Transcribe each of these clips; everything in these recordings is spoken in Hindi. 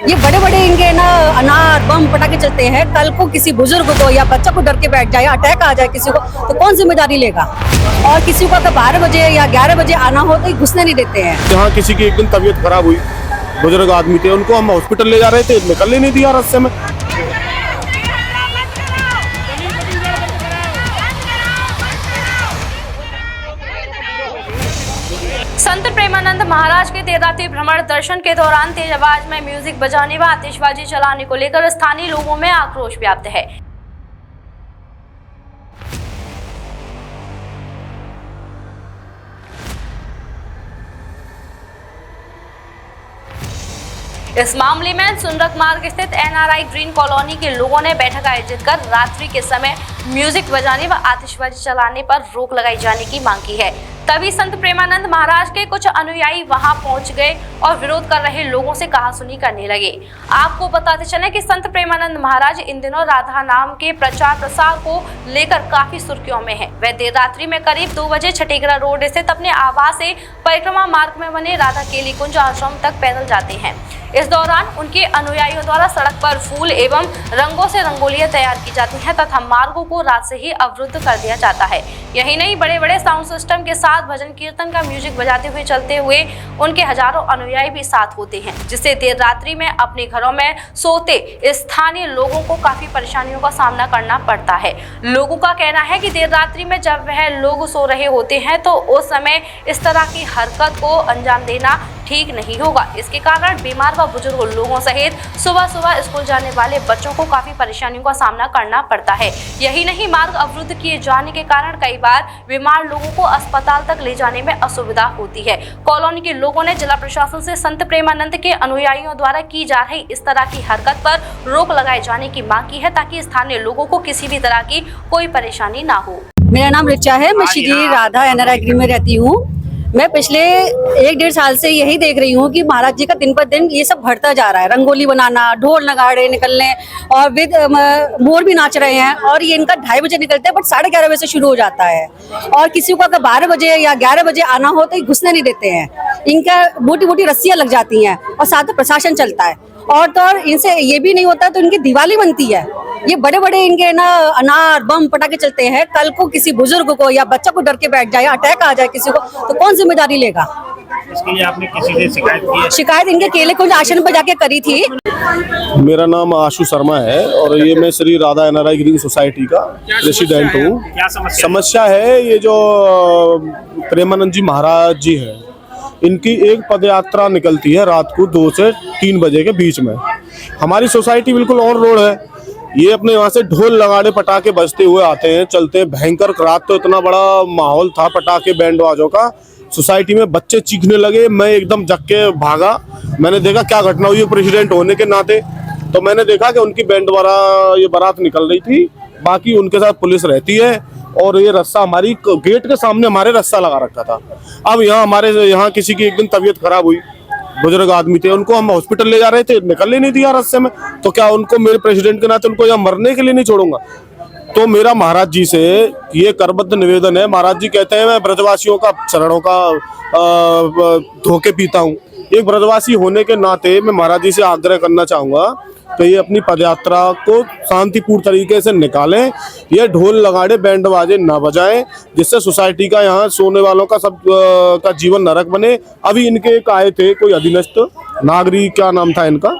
ये बड़े बड़े इनके ना अनार बम पटाखे चलते हैं, कल को किसी बुजुर्ग को या बच्चा को डर के बैठ जाए, अटैक आ जाए किसी को, तो कौन जिम्मेदारी लेगा। और किसी को अगर 12 बजे या 11 बजे आना हो तो ये घुसने नहीं देते हैं। जहाँ किसी की एक दिन तबीयत खराब हुई, बुजुर्ग आदमी थे, उनको हम हॉस्पिटल ले जा रहे थे, निकलने नहीं दिया रास्ते में। संत प्रेमानंद महाराज के देर रात्रि भ्रमण दर्शन के दौरान तेज आवाज में म्यूजिक बजाने व आतिशबाजी चलाने को लेकर स्थानीय लोगों में आक्रोश व्याप्त है। इस मामले में सुंदरक मार्ग स्थित NRI ग्रीन कॉलोनी के लोगों ने बैठक आयोजित कर रात्रि के समय म्यूजिक बजाने व आतिशबाजी चलाने पर रोक लगाई जाने की मांग की है। तभी संत प्रेमानंद महाराज के कुछ अनुयायी वहां पहुंच गए और विरोध कर रहे लोगों से कहासुनी करने लगे। आपको बताते चले कि संत प्रेमानंद महाराज इन दिनों राधा नाम के प्रचार प्रसार को लेकर काफी सुर्खियों में हैं। वह देर रात्रि में करीब 2 बजे छठेगरा रोड स्थित अपने आवास से परिक्रमा मार्ग में बने राधा केली कुंज आश्रम तक पैदल जाते हैं। इस दौरान उनके अनुयायियों द्वारा सड़क पर फूल एवं रंगों से रंगोलियां तैयार की जाती हैं तथा मार्गों को रात से ही अवरुद्ध कर दिया जाता है। यही नहीं, बड़े बड़े साउंड सिस्टम के साथ भजन कीर्तन का म्यूजिक बजाते हुए चलते हुए उनके हजारों अनुयायी भी साथ होते हैं, जिससे देर रात्रि में अपने घरों में सोते स्थानीय लोगों को काफी परेशानियों का सामना करना पड़ता है। लोगों का कहना है कि देर रात्रि में जब वह लोग सो रहे होते हैं तो उस समय इस तरह की हरकत को अंजाम देना ठीक नहीं होगा। इसके कारण बीमार व बुजुर्ग लोगों सहित सुबह सुबह स्कूल जाने वाले बच्चों को काफी परेशानियों का सामना करना पड़ता है। यही नहीं, मार्ग अवरुद्ध किए जाने के कारण कई बार बीमार लोगों को अस्पताल तक ले जाने में असुविधा होती है। कॉलोनी के लोगों ने जिला प्रशासन से संत प्रेमानंद के अनुयायियों द्वारा की जा रही इस तरह की हरकत पर रोक लगाए जाने की मांग की है ताकि स्थानीय लोगों को किसी भी तरह की कोई परेशानी ना हो। मेरा नाम रिचा है, मैं श्री राधा NRI ग्रीन में रहती हूँ। मैं पिछले 1-1.5 साल से यही देख रही हूँ कि महाराज जी का दिन पर दिन ये सब बढ़ता जा रहा है। रंगोली बनाना, ढोल नगाड़े निकलने और विद मोर भी नाच रहे हैं। और ये इनका 2:30 बजे निकलते हैं, बट 11:30 बजे से शुरू हो जाता है। और किसी को अगर 12 बजे या 11 बजे आना हो तो ये घुसने नहीं देते हैं। इनका मोटी मोटी रस्सियाँ लग जाती हैं और साथ में प्रशासन चलता है। और तो और इनसे ये भी नहीं होता तो इनकी दिवाली बनती है। ये बड़े बड़े इनके ना अनार बम पटाखे चलते हैं, कल को किसी बुजुर्ग को या बच्चा को डर के बैठ जाए, अटैक आ जाए किसी को, तो कौन जिम्मेदारी लेगा। इसके लिए आपने किसी से शिकायत की है? शिकायत इनके केले कुंज आश्रम पर जाके करी थी। मेरा नाम आशु शर्मा है और ये मैं Shri Radha NRI green society का रेसिडेंट हूँ। क्या समस्या है, ये जो प्रेमानंद जी महाराज जी हैं, इनकी एक पदयात्रा निकलती है रात को 2 से 3 बजे के बीच में। हमारी सोसाइटी बिल्कुल ऑन रोड है। ये अपने यहाँ से ढोल लगाड़े पटाखे बजते हुए आते हैं, चलते हैं। भयंकर रात तो इतना बड़ा माहौल था पटाखे बैंड बाजों का, सोसाइटी में बच्चे चीखने लगे। मैं एकदम जग के भागा, मैंने देखा क्या घटना हुई है। प्रेसिडेंट होने के नाते तो मैंने देखा कि उनकी बैंड द्वारा ये बारात निकल रही थी, बाकी उनके साथ पुलिस रहती है। और ये रास्ता हमारी गेट के सामने हमारे रास्ता लगा रखा था। अब हमारे यहाँ किसी की एक दिन तबीयत खराब हुई, बुजुर्ग आदमी थे, उनको हम हॉस्पिटल ले जा रहे थे, निकलने नहीं दिया रास्ते में। तो क्या उनको मेरे प्रेसिडेंट के नाते उनको यहाँ मरने के लिए नहीं छोड़ूंगा। तो मेरा महाराज जी से ये करबद्ध निवेदन है। महाराज जी कहते हैं मैं ब्रजवासियों का चरणों का धोखे पीता हूँ। एक ब्रजवासी होने के नाते मैं महाराज जी से आग्रह करना चाहूँगा कि ये अपनी पदयात्रा को शांतिपूर्ण तरीके से निकालें। ये ढोल लगाड़े बैंड बाजे ना बजाएं, जिससे सोसाइटी का यहाँ सोने वालों का सब का जीवन नरक बने। अभी इनके एक आए थे कोई अधीनस्थ नागरिक, क्या नाम था इनका,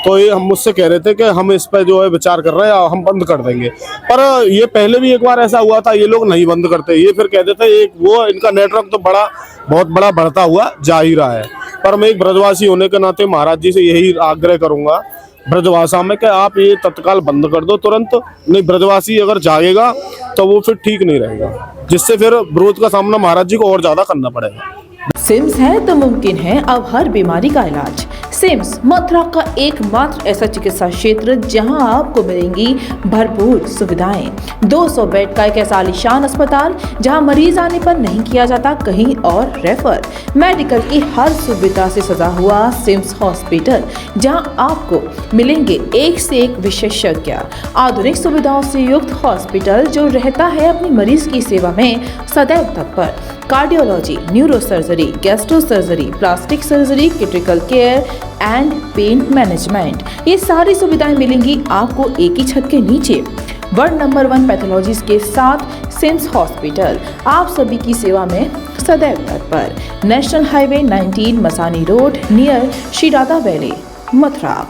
तो ये हम मुझसे कह रहे थे कि हम इस पर जो है विचार कर रहे हैं, हम बंद कर देंगे। पर ये पहले भी एक बार ऐसा हुआ था, ये लोग नहीं बंद करते। ये फिर कहते थे एक वो इनका नेटवर्क तो बहुत बड़ा बढ़ता हुआ जा ही रहा है। पर मैं एक ब्रजवासी होने के नाते महाराज जी से यही आग्रह करूंगा ब्रजभाषा में कि आप ये तत्काल बंद कर दो तुरंत। नहीं, ब्रजवासी अगर जागेगा तो वो फिर ठीक नहीं रहेगा, जिससे फिर विरोध का सामना महाराज जी को और ज्यादा करना पड़ेगा। सिम्स है तो मुमकिन है अब हर बीमारी का इलाज। सिम्स मथुरा का एकमात्र ऐसा चिकित्सा क्षेत्र जहां आपको मिलेंगी भरपूर सुविधाएं। 200 बेड का एक ऐसा आलीशान अस्पताल जहां मरीज आने पर नहीं किया जाता कहीं और रेफर। मेडिकल की हर सुविधा से सजा हुआ सिम्स हॉस्पिटल, जहां आपको मिलेंगे एक से एक विशेषज्ञ। आधुनिक सुविधाओं से युक्त हॉस्पिटल जो रहता है अपनी मरीज की सेवा में सदैव तत्पर। Cardiology, neurosurgery, gastro surgery, plastic surgery, critical care and pain management, ये सारी सुविधाएं मिलेंगी आपको एक ही छत के नीचे। वर्ल्ड नंबर 1 पैथोलॉजीज के साथ सिम्स हॉस्पिटल आप सभी की सेवा में सदैव तत्पर। National highway 19 Masani road near Shri Radha valley, Mathura.